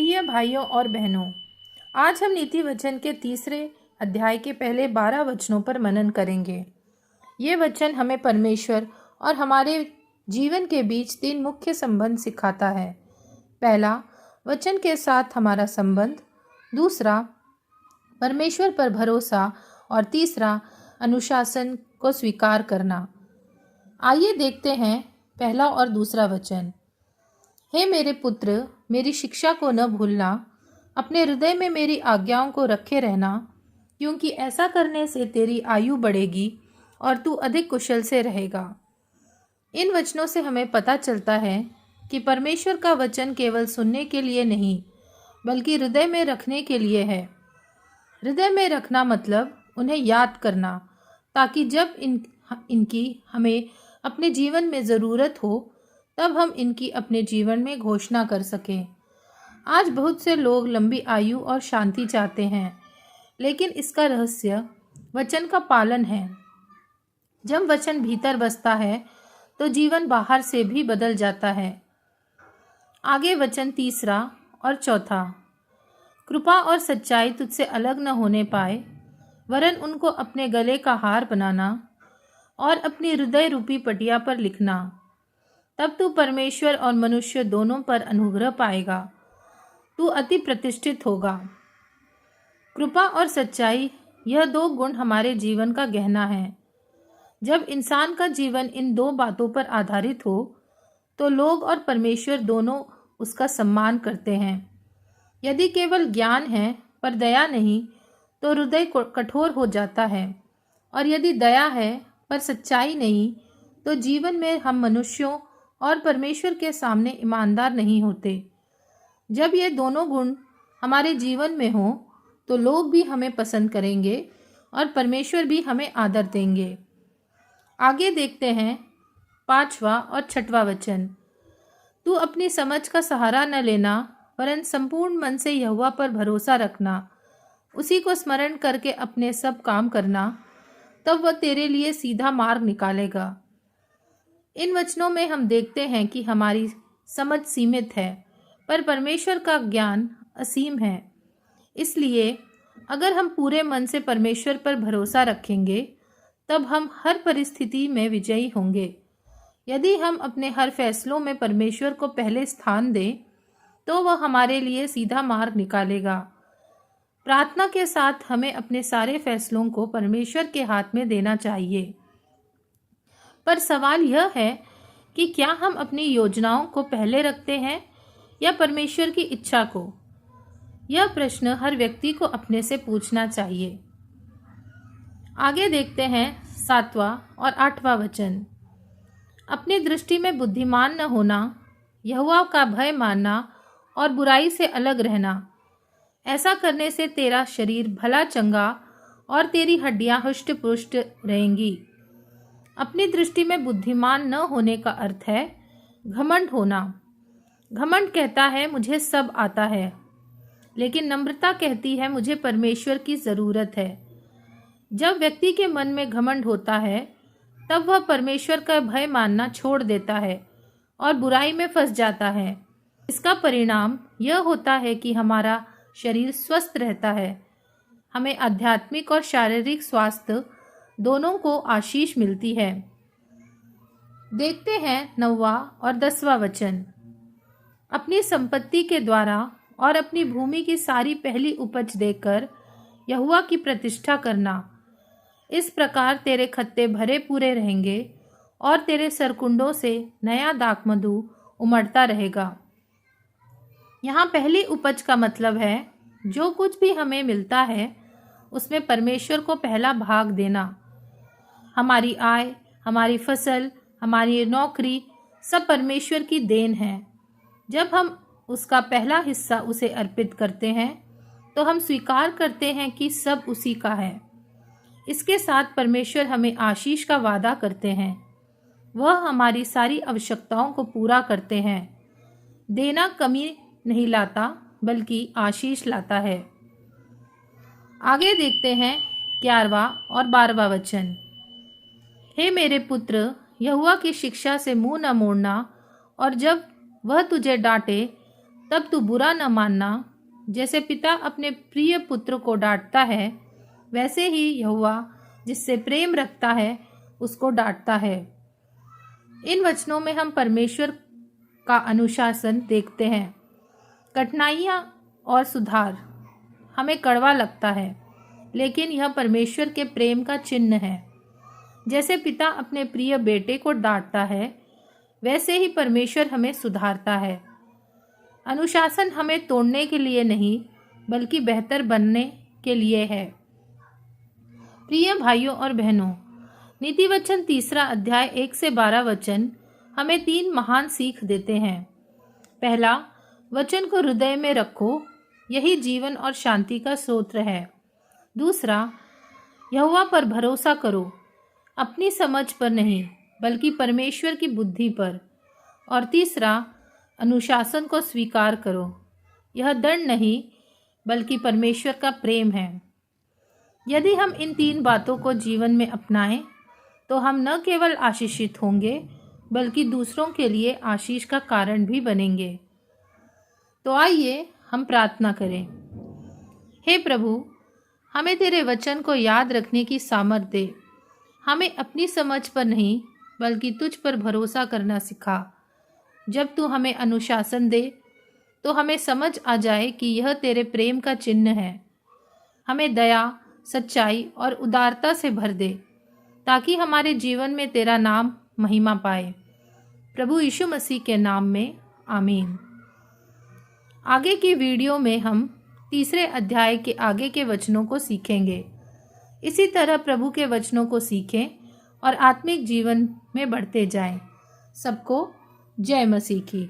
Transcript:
प्रिय भाइयों और बहनों, आज हम नीति वचन के तीसरे अध्याय के पहले 12 वचनों पर मनन करेंगे। ये वचन हमें परमेश्वर और हमारे जीवन के बीच 3 मुख्य संबंध सिखाता है। पहला, वचन के साथ हमारा संबंध। दूसरा, परमेश्वर पर भरोसा। और तीसरा, अनुशासन को स्वीकार करना। आइए देखते हैं पहला और दूसरा वचन। हे मेरे पुत्र, मेरी शिक्षा को न भूलना, अपने हृदय में मेरी आज्ञाओं को रखे रहना, क्योंकि ऐसा करने से तेरी आयु बढ़ेगी और तू अधिक कुशल से रहेगा। इन वचनों से हमें पता चलता है कि परमेश्वर का वचन केवल सुनने के लिए नहीं, बल्कि हृदय में रखने के लिए है। हृदय में रखना मतलब उन्हें याद करना, ताकि जब इनकी हमें अपने जीवन में ज़रूरत हो, तब हम इनकी अपने जीवन में घोषणा कर सकें। आज बहुत से लोग लंबी आयु और शांति चाहते हैं, लेकिन इसका रहस्य वचन का पालन है। जब वचन भीतर बसता है तो जीवन बाहर से भी बदल जाता है। आगे वचन तीसरा और चौथा। कृपा और सच्चाई तुझसे अलग न होने पाए, वरन उनको अपने गले का हार बनाना और अपनी हृदय रूपी पटिया पर लिखना। तब तू परमेश्वर और मनुष्य दोनों पर अनुग्रह पाएगा। तू अति प्रतिष्ठित होगा। कृपा और सच्चाई, यह 2 गुण हमारे जीवन का गहना है। जब इंसान का जीवन इन 2 बातों पर आधारित हो, तो लोग और परमेश्वर दोनों उसका सम्मान करते हैं। यदि केवल ज्ञान है पर दया नहीं, तो हृदय कठोर हो जाता है। और यदि दया है पर सच्चाई नहीं, तो जीवन में हम मनुष्यों और परमेश्वर के सामने ईमानदार नहीं होते। जब ये दोनों गुण हमारे जीवन में हों, तो लोग भी हमें पसंद करेंगे और परमेश्वर भी हमें आदर देंगे। आगे देखते हैं 5वां और 6वां वचन। तू अपनी समझ का सहारा न लेना, वरन संपूर्ण मन से यहोवा पर भरोसा रखना। उसी को स्मरण करके अपने सब काम करना, तब वह तेरे लिए सीधा मार्ग निकालेगा। इन वचनों में हम देखते हैं कि हमारी समझ सीमित है, पर परमेश्वर का ज्ञान असीम है। इसलिए अगर हम पूरे मन से परमेश्वर पर भरोसा रखेंगे, तब हम हर परिस्थिति में विजयी होंगे। यदि हम अपने हर फैसलों में परमेश्वर को पहले स्थान दें, तो वह हमारे लिए सीधा मार्ग निकालेगा। प्रार्थना के साथ हमें अपने सारे फैसलों को परमेश्वर के हाथ में देना चाहिए। पर सवाल यह है कि क्या हम अपनी योजनाओं को पहले रखते हैं या परमेश्वर की इच्छा को? यह प्रश्न हर व्यक्ति को अपने से पूछना चाहिए। आगे देखते हैं 7वां और 8वां वचन। अपनी दृष्टि में बुद्धिमान न होना, यहोवा का भय मानना और बुराई से अलग रहना। ऐसा करने से तेरा शरीर भला चंगा और तेरी हड्डियां हुष्ट पुष्ट रहेंगी। अपनी दृष्टि में बुद्धिमान न होने का अर्थ है घमंड होना। घमंड कहता है मुझे सब आता है, लेकिन नम्रता कहती है मुझे परमेश्वर की ज़रूरत है। जब व्यक्ति के मन में घमंड होता है, तब वह परमेश्वर का भय मानना छोड़ देता है और बुराई में फंस जाता है। इसका परिणाम यह होता है कि हमारा शरीर स्वस्थ रहता है, हमें आध्यात्मिक और शारीरिक स्वास्थ्य दोनों को आशीष मिलती है। देखते हैं 9वां और 10वां वचन। अपनी संपत्ति के द्वारा और अपनी भूमि की सारी पहली उपज देकर यहोवा की प्रतिष्ठा करना। इस प्रकार तेरे खत्ते भरे पूरे रहेंगे और तेरे सरकुंडों से नया दाखमधु उमड़ता रहेगा। यहाँ पहली उपज का मतलब है जो कुछ भी हमें मिलता है, उसमें परमेश्वर को पहला भाग देना। हमारी आय, हमारी फसल, हमारी नौकरी सब परमेश्वर की देन है। जब हम उसका पहला हिस्सा उसे अर्पित करते हैं, तो हम स्वीकार करते हैं कि सब उसी का है। इसके साथ परमेश्वर हमें आशीष का वादा करते हैं। वह हमारी सारी आवश्यकताओं को पूरा करते हैं। देना कमी नहीं लाता, बल्कि आशीष लाता है। आगे देखते हैं 11वां और 12वां वचन। हे मेरे पुत्र, यहोवा की शिक्षा से मुंह न मोड़ना, और जब वह तुझे डांटे तब तू बुरा न मानना। जैसे पिता अपने प्रिय पुत्र को डांटता है, वैसे ही यहोवा जिससे प्रेम रखता है उसको डांटता है। इन वचनों में हम परमेश्वर का अनुशासन देखते हैं। कठिनाइयाँ और सुधार हमें कड़वा लगता है, लेकिन यह परमेश्वर के प्रेम का चिन्ह है। जैसे पिता अपने प्रिय बेटे को डांटता है, वैसे ही परमेश्वर हमें सुधारता है। अनुशासन हमें तोड़ने के लिए नहीं, बल्कि बेहतर बनने के लिए है। प्रिय भाइयों और बहनों, नीति वचन 3 अध्याय 1 से 12 वचन हमें 3 महान सीख देते हैं। पहला, वचन को हृदय में रखो, यही जीवन और शांति का स्रोत है। दूसरा, यहोवा पर भरोसा करो, अपनी समझ पर नहीं बल्कि परमेश्वर की बुद्धि पर। और तीसरा, अनुशासन को स्वीकार करो, यह दंड नहीं बल्कि परमेश्वर का प्रेम है। यदि हम इन 3 बातों को जीवन में अपनाएं तो हम न केवल आशीषित होंगे बल्कि दूसरों के लिए आशीष का कारण भी बनेंगे। तो आइए हम प्रार्थना करें। हे प्रभु, हमें तेरे वचन को याद रखने की सामर्थ दे। हमें अपनी समझ पर नहीं बल्कि तुझ पर भरोसा करना सिखा। जब तू हमें अनुशासन दे तो हमें समझ आ जाए कि यह तेरे प्रेम का चिन्ह है। हमें दया, सच्चाई और उदारता से भर दे, ताकि हमारे जीवन में तेरा नाम महिमा पाए। प्रभु यीशु मसीह के नाम में आमीन। आगे की वीडियो में हम 3 अध्याय के आगे के वचनों को सीखेंगे। इसी तरह प्रभु के वचनों को सीखें और आत्मिक जीवन में बढ़ते जाएं। सबको जय मसीह की।